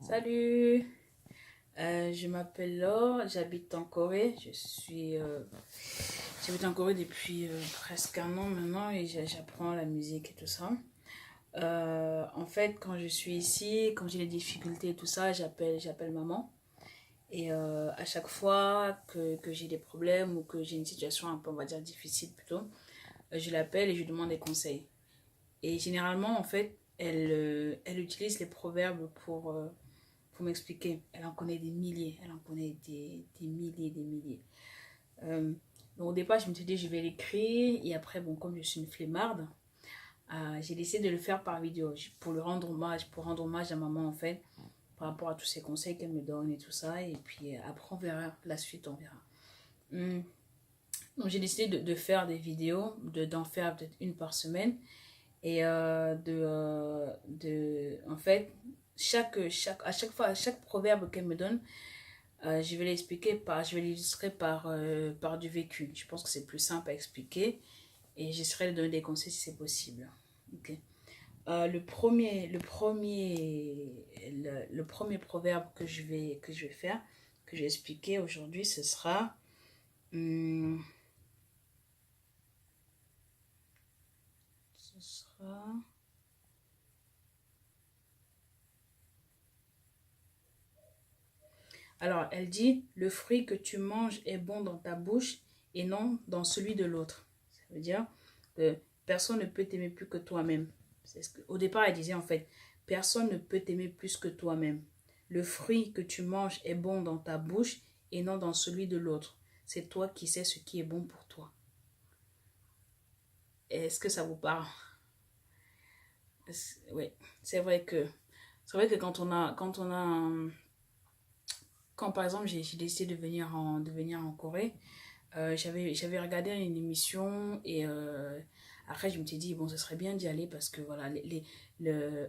Salut, je m'appelle Laure, j'habite en Corée. J'habite en Corée depuis presque un an maintenant et j'apprends la musique et tout ça. En fait, quand je suis ici, quand j'ai des difficultés et tout ça, j'appelle maman. Et à chaque fois que j'ai des problèmes ou que j'ai une situation un peu, on va dire, difficile plutôt, je l'appelle et je lui demande des conseils. Et généralement, en fait, elle utilise les proverbes pour m'expliquer. Elle en connaît des milliers, elle en connaît des milliers, des milliers. Euh, donc au départ, je me suis dit, je vais l'écrire. Et après, bon, comme je suis une flemmarde, j'ai décidé de le faire par vidéo pour rendre hommage à maman, en fait, par rapport à tous ces conseils qu'elle me donne et tout ça. Et puis après, on verra la suite, on verra. Hum. Donc j'ai décidé de faire des vidéos, d'en faire peut-être une par semaine. Et en fait, à chaque fois, à chaque proverbe qu'elle me donne, je vais l'illustrer par du vécu. Je pense que c'est plus simple à expliquer et j'essaierai de donner des conseils si c'est possible. Ok. Le premier proverbe que je vais faire, que je vais expliquer aujourd'hui, hum, ce sera, alors, elle dit, le fruit que tu manges est bon dans ta bouche et non dans celui de l'autre. Ça veut dire que personne ne peut t'aimer plus que toi-même. Au départ, elle disait en fait, personne ne peut t'aimer plus que toi-même. Le fruit que tu manges est bon dans ta bouche et non dans celui de l'autre. C'est toi qui sais ce qui est bon pour toi. Est-ce que ça vous parle? Oui, c'est vrai que quand on a quand par exemple j'ai décidé de venir en Corée, j'avais regardé une émission et après je me suis dit bon ce serait bien d'y aller parce que voilà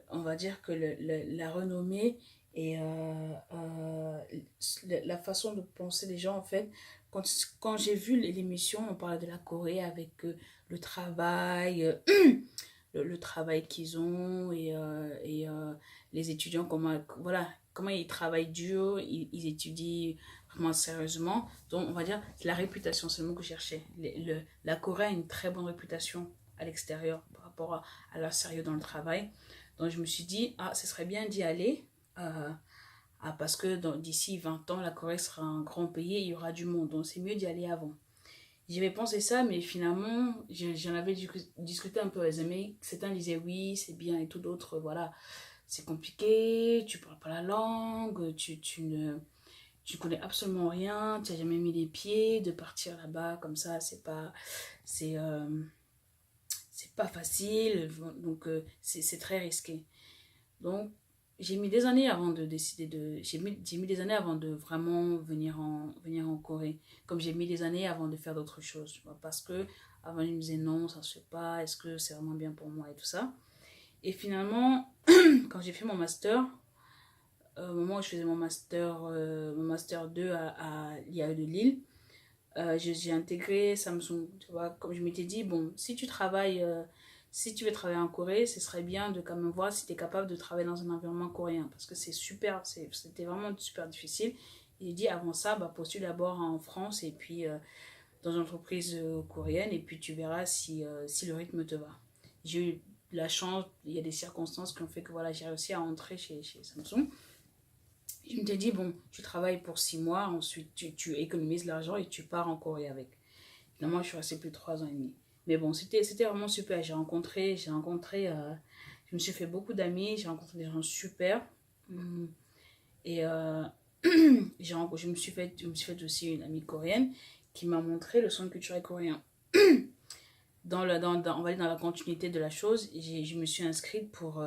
on va dire que la renommée et la façon de penser des gens en fait quand, quand j'ai vu l'émission on parlait de la Corée avec le travail le travail qu'ils ont les étudiants comment ils travaillent dur ils étudient vraiment sérieusement. Donc, on va dire, la réputation, c'est le mot que je cherchais. La Corée a une très bonne réputation à l'extérieur par rapport à leur sérieux dans le travail. Donc, je me suis dit, ah, ce serait bien d'y aller parce que d'ici 20 ans, la Corée sera un grand pays et il y aura du monde. Donc, c'est mieux d'y aller avant. J'avais pensé ça, mais finalement, j'en avais discuté un peu avec les amis. Certains disaient oui, c'est bien et tout, d'autres, voilà, c'est compliqué, tu parles pas la langue, tu connais absolument rien, tu n'as jamais mis les pieds, de partir là-bas comme ça, c'est, euh, c'est pas facile, donc c'est très risqué. Donc, j'ai mis des années avant de décider de... J'ai mis des années avant de vraiment venir en Corée. Comme j'ai mis des années avant de faire d'autres choses. Tu vois, parce que avant, je me disais non, ça se fait pas. Est-ce que c'est vraiment bien pour moi et tout ça. Et finalement, quand j'ai fait mon master, au moment où je faisais mon master 2 à l'IAE de Lille, j'ai intégré Samsung. Tu vois, comme je m'étais dit, bon, si tu veux travailler en Corée, ce serait bien de quand même voir si tu es capable de travailler dans un environnement coréen. Parce que c'était vraiment super difficile. Et j'ai dit, avant ça, bah, postule d'abord en France et puis dans une entreprise coréenne. Et puis tu verras si le rythme te va. J'ai eu la chance, il y a des circonstances qui ont fait que voilà, j'ai réussi à entrer chez Samsung. Je me suis dit, bon, tu travailles pour 6 mois, ensuite tu économises l'argent et tu pars en Corée avec. Finalement, je suis restée plus de 3 ans et demi. Mais bon, c'était vraiment super. Je me suis fait beaucoup d'amis, j'ai rencontré des gens super. Et je me suis fait aussi une amie coréenne qui m'a montré le centre culturel coréen. On va dire dans la continuité de la chose, je me suis inscrite pour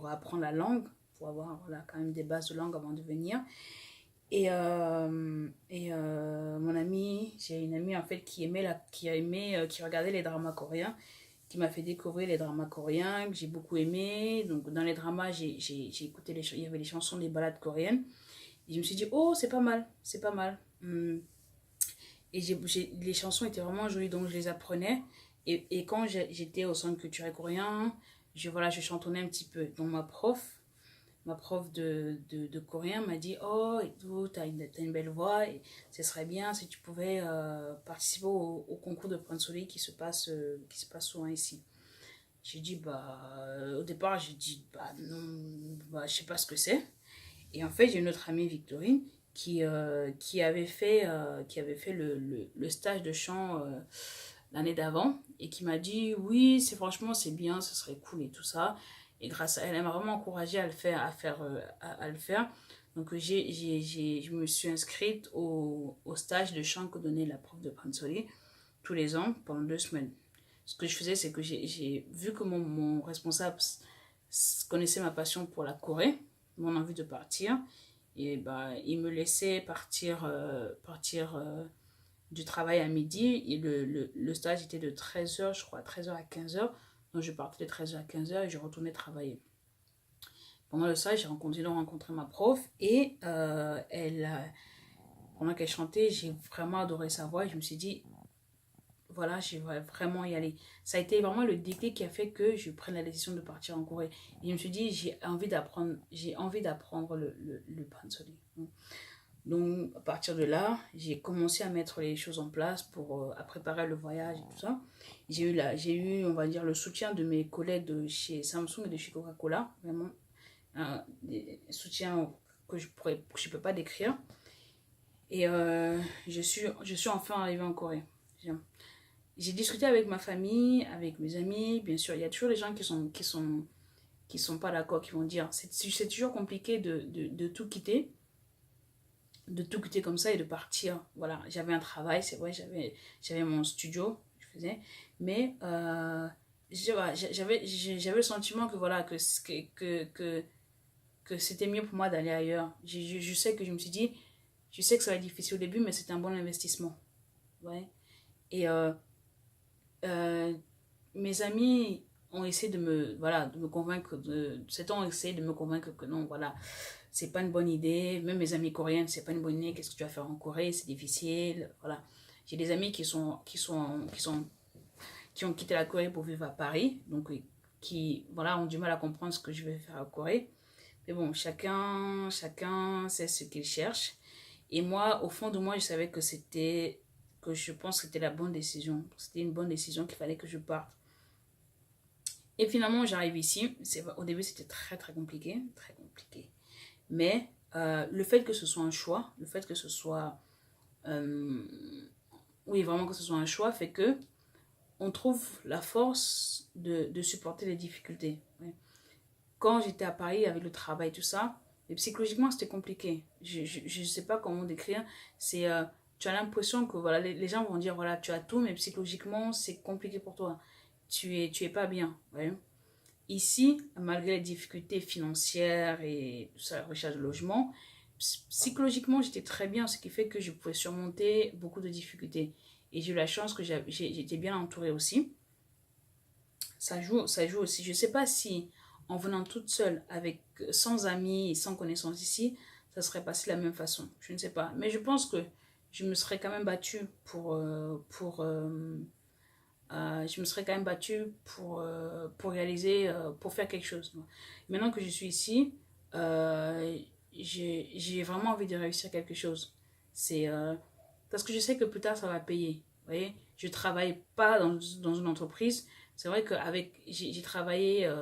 apprendre la langue, pour avoir voilà, quand même des bases de langue avant de venir. Mon amie, j'ai une amie en fait qui regardait les dramas coréens, qui m'a fait découvrir les dramas coréens, que j'ai beaucoup aimé. Donc dans les dramas, j'ai écouté il y avait les chansons des ballades coréennes. Et je me suis dit, oh, c'est pas mal, c'est pas mal. Et les chansons étaient vraiment jolies, donc je les apprenais. Et quand j'étais au centre culturel coréen, voilà, je chantonnais un petit peu. Donc ma prof de coréen m'a dit, oh, et tout, t'as une belle voix, et ce serait bien si tu pouvais participer au concours de Pansori qui se passe souvent ici. J'ai dit, au départ, j'ai dit, non, je sais pas ce que c'est. Et en fait, j'ai une autre amie, Victorine, qui avait fait le stage de chant l'année d'avant et qui m'a dit, oui, franchement, c'est bien, ce serait cool et tout ça. Et grâce à elle, elle m'a vraiment encouragée à le faire, à le faire. Donc, je me suis inscrite au stage de chant que donnait la prof de Pansori tous les ans pendant 2 semaines. Ce que je faisais, c'est que j'ai vu que mon responsable connaissait ma passion pour la Corée, mon envie de partir. Et il me laissait partir du travail à midi. Et le stage était de 13h, je crois, 13h à 15h. Donc je partais de 13h à 15h et je retournais travailler. Pendant le stage, j'ai rencontré ma prof et pendant qu'elle chantait, j'ai vraiment adoré sa voix. Et je me suis dit, voilà, je vais vraiment y aller. Ça a été vraiment le déclic qui a fait que je prenne la décision de partir en Corée. Et je me suis dit, j'ai envie d'apprendre le pansori. Donc, à partir de là, j'ai commencé à mettre les choses en place à préparer le voyage et tout ça. J'ai eu, on va dire, le soutien de mes collègues de chez Samsung et de chez Coca-Cola. Vraiment, des soutiens que je ne peux pas décrire. Et je suis enfin arrivée en Corée. J'ai discuté avec ma famille, avec mes amis. Bien sûr, il y a toujours des gens qui sont pas d'accord, qui vont dire c'est toujours compliqué de tout quitter, de tout quitter comme ça et de partir. Voilà, j'avais un travail, c'est vrai, j'avais mon studio, je faisais, mais j'avais le sentiment que voilà que c'était mieux pour moi d'aller ailleurs. Je sais que je me suis dit, je sais que ça va être difficile au début, mais c'est un bon investissement. Ouais. Et euh, mes amis ont essayé de me convaincre, certains ont essayé de me convaincre que non, voilà, c'est pas une bonne idée. Même mes amis coréennes, c'est pas une bonne idée. Qu'est-ce que tu vas faire en Corée? C'est difficile. Voilà. J'ai des amis qui ont quitté la Corée pour vivre à Paris, donc qui, voilà, ont du mal à comprendre ce que je vais faire en Corée. Mais bon, chacun sait ce qu'il cherche. Et moi, au fond de moi, je savais que je pense que c'était la bonne décision. C'était une bonne décision qu'il fallait que je parte. Et finalement, j'arrive ici. Au début, c'était très, très compliqué. Très compliqué. Mais le fait que ce soit un choix, le fait que ce soit... euh, oui, vraiment que ce soit un choix, fait que on trouve la force de supporter les difficultés. Ouais. Quand j'étais à Paris avec le travail, tout ça, et psychologiquement, c'était compliqué. Je ne sais pas comment décrire. C'est... tu as l'impression que voilà, les gens vont dire, voilà, tu as tout, mais psychologiquement, c'est compliqué pour toi. Tu es pas bien. Ouais. Ici, malgré les difficultés financières et la recherche de logement, psychologiquement, j'étais très bien, ce qui fait que je pouvais surmonter beaucoup de difficultés. Et j'ai eu la chance que j'étais bien entourée aussi. Ça joue aussi. Je ne sais pas si en venant toute seule, sans amis et sans connaissances ici, ça serait passé de la même façon. Je ne sais pas. Mais je pense que je me serais quand même battue je me serais quand même battue pour réaliser, pour faire quelque chose. Maintenant que je suis ici, j'ai vraiment envie de réussir quelque chose. C'est parce que je sais que plus tard, ça va payer. Vous voyez, je ne travaille pas dans une entreprise. C'est vrai qu'avec j'ai travaillé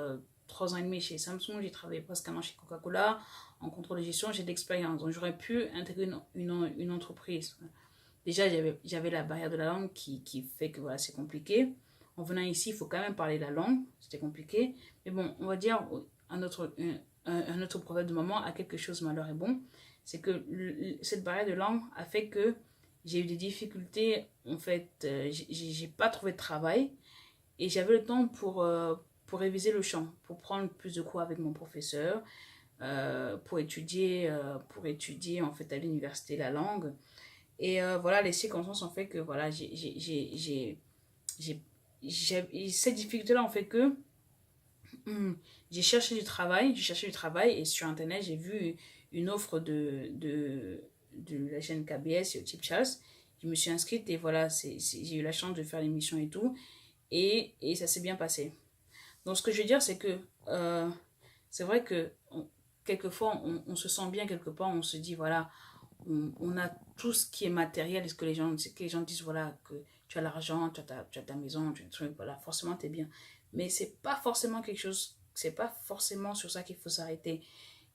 3 ans et demi chez Samsung, j'ai travaillé presque 1 an chez Coca-Cola. En contrôle de gestion, j'ai de l'expérience. Donc, j'aurais pu intégrer une entreprise. Déjà, j'avais la barrière de la langue qui fait que voilà, c'est compliqué. En venant ici, il faut quand même parler la langue. C'était compliqué. Mais bon, on va dire, un autre problème de moment a quelque chose malheur et bon. C'est que cette barrière de langue a fait que j'ai eu des difficultés. En fait, j'ai pas trouvé de travail. Et j'avais le temps pour réviser le chant, pour prendre plus de cours avec mon professeur, pour étudier en fait à l'université la langue. Et voilà, les circonstances ont fait que voilà, cette difficulté-là en fait que j'ai cherché du travail et sur internet j'ai vu une offre de la chaîne KBS et au Tip Charles. Je me suis inscrite et voilà, j'ai eu la chance de faire l'émission et tout. Et ça s'est bien passé. Donc ce que je veux dire, c'est que c'est vrai que quelquefois, on se sent bien quelque part, on se dit, voilà, on a tout ce qui est matériel, est-ce que les gens disent, voilà, que tu as l'argent, tu as ta maison, tu as un truc, voilà, forcément, tu es bien. Mais c'est pas forcément quelque chose, c'est pas forcément sur ça qu'il faut s'arrêter.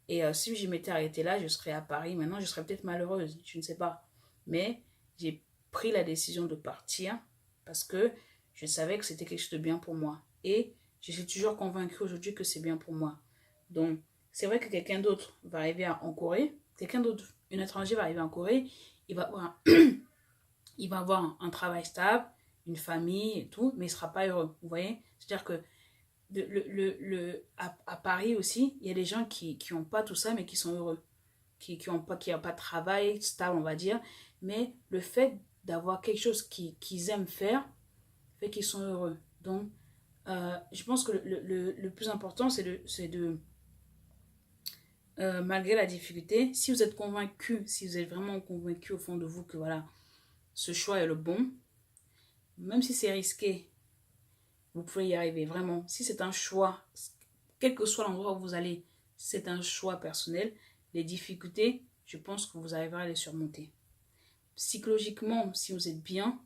Et si je m'étais arrêtée là, je serais à Paris. Maintenant, je serais peut-être malheureuse, je ne sais pas. Mais j'ai pris la décision de partir parce que je savais que c'était quelque chose de bien pour moi. Et je suis toujours convaincue aujourd'hui que c'est bien pour moi. Donc, c'est vrai que quelqu'un d'autre va arriver en Corée, quelqu'un d'autre, un étranger va arriver en Corée, il va avoir, il va avoir un travail stable, une famille et tout, mais il ne sera pas heureux. Vous voyez? C'est-à-dire que à Paris aussi, il y a des gens qui n'ont pas tout ça, mais qui sont heureux. Qui ont pas de travail stable, on va dire. Mais le fait d'avoir quelque chose qu'ils aiment faire, fait qu'ils sont heureux. Donc, je pense que le plus important, malgré la difficulté, si vous êtes convaincu, si vous êtes vraiment convaincu au fond de vous que voilà, ce choix est le bon, même si c'est risqué, vous pouvez y arriver, vraiment. Si c'est un choix, quel que soit l'endroit où vous allez, c'est un choix personnel, les difficultés, je pense que vous arriverez à les surmonter. Psychologiquement, si vous êtes bien,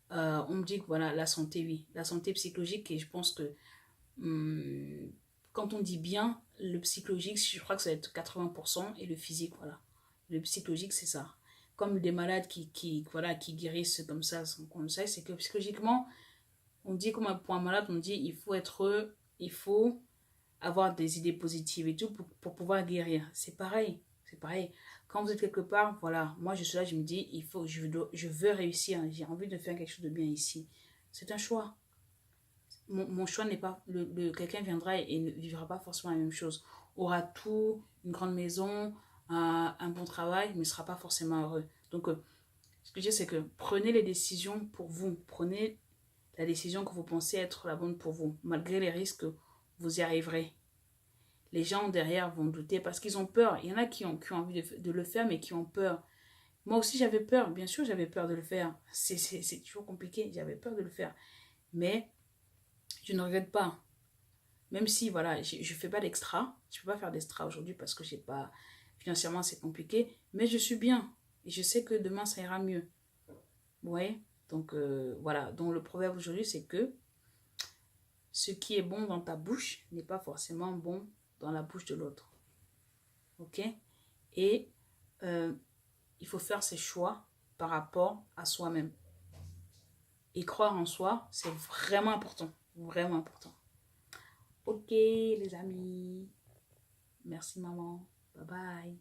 on me dit que voilà, la santé, oui, la santé psychologique, et je pense que quand on dit bien, le psychologique, je crois que ça va être 80% et le physique, voilà. Le psychologique, c'est ça. Comme des malades voilà, qui guérissent comme ça, c'est que psychologiquement, on dit comme pour un malade, on dit il faut avoir des idées positives et tout pour pouvoir guérir. C'est pareil, c'est pareil. Quand vous êtes quelque part, voilà, moi je suis là, je me dis, je veux réussir, j'ai envie de faire quelque chose de bien ici. C'est un choix. Mon choix n'est pas, quelqu'un viendra et ne vivra pas forcément la même chose. Aura tout, une grande maison, un bon travail, mais ne sera pas forcément heureux. Donc, ce que je dis, c'est que prenez les décisions pour vous. Prenez la décision que vous pensez être la bonne pour vous. Malgré les risques, vous y arriverez. Les gens derrière vont douter parce qu'ils ont peur. Il y en a qui ont envie de le faire, mais qui ont peur. Moi aussi, j'avais peur. Bien sûr, j'avais peur de le faire. C'est toujours compliqué. J'avais peur de le faire. Mais je ne regrette pas. Même si, voilà, je ne fais pas d'extra. Je ne peux pas faire d'extra aujourd'hui parce que j'ai pas... Financièrement, c'est compliqué. Mais je suis bien. Et je sais que demain, ça ira mieux. Vous voyez? Donc, voilà. Donc, le proverbe aujourd'hui, c'est que ce qui est bon dans ta bouche n'est pas forcément bon dans la bouche de l'autre. Ok? Et il faut faire ses choix par rapport à soi-même. Et croire en soi, c'est vraiment important. Vraiment important. Ok, les amis. Merci, maman. Bye bye.